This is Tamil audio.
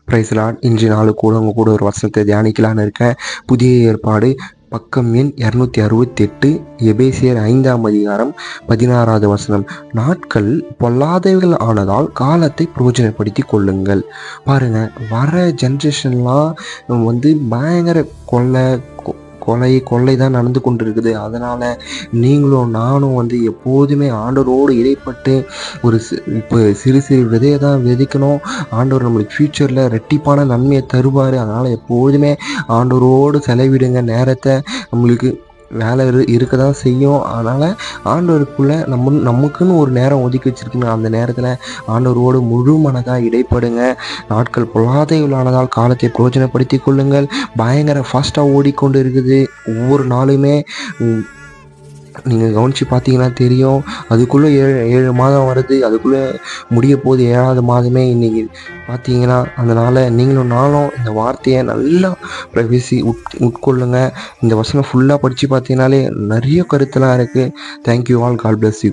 Price Lord. இன்று நாள் கூட உங்கள் கூட ஒரு வசனத்தை தியானிக்கலான்னு இருக்கேன். புதிய ஏற்பாடு பக்கம் எண் 268, எபேசியர் 5ஆம் அதிகாரம் 16வது வசனம். நாட்கள் பொல்லாதவைகள் ஆனதால் காலத்தை பிரயோஜனப்படுத்தி கொள்ளுங்கள். பாருங்க, வர ஜென்ரேஷன்லாம் பயங்கர கொள்ளை தான் நடந்து கொண்டு இருக்குது. அதனால் நீங்களும் நானும் எப்போதுமே ஆண்டவரோடு இடைப்பட்டு இப்போ சிறு விதையை தான் விதைக்கணும். ஆண்டவர் நம்மளுக்கு ஃப்யூச்சரில் ரெட்டிப்பான நன்மையை தருவார். அதனால் எப்போதுமே ஆண்டவரோடு செலவிடுங்க நேரத்தை. நம்மளுக்கு வேலை இருக்க தான் செய்யும். அதனால் ஆண்டவருக்குள்ளே நமக்குன்னு ஒரு நேரம் ஒதுக்கி வச்சுருக்கணும். அந்த நேரத்தில் ஆண்டவரோடு முழு மனதாக இடைப்படுங்க. நாட்கள் பொல்லாதவைகளானதால் காலத்தை பிரயோஜனப்படுத்தி கொள்ளுங்கள். பயங்கர ஃபாஸ்ட்டாக ஓடிக்கொண்டு இருக்குது. ஒவ்வொரு நாளுமே நீங்கள் கவனித்து பார்த்தீங்கன்னா தெரியும். அதுக்குள்ளே 7 மாதம் வருது, அதுக்குள்ளே முடிய போகுது 7வது மாதமே இன்றைக்கி பார்த்தீங்கன்னா. அதனால் நீங்களும் நானும் இந்த வார்த்தையை நல்லா உட்கொள்ளுங்க. இந்த வசனம் ஃபுல்லாக படித்து பார்த்தீங்கன்னாலே நிறைய கருத்தெல்லாம் இருக்குது. Thank you all. God bless you.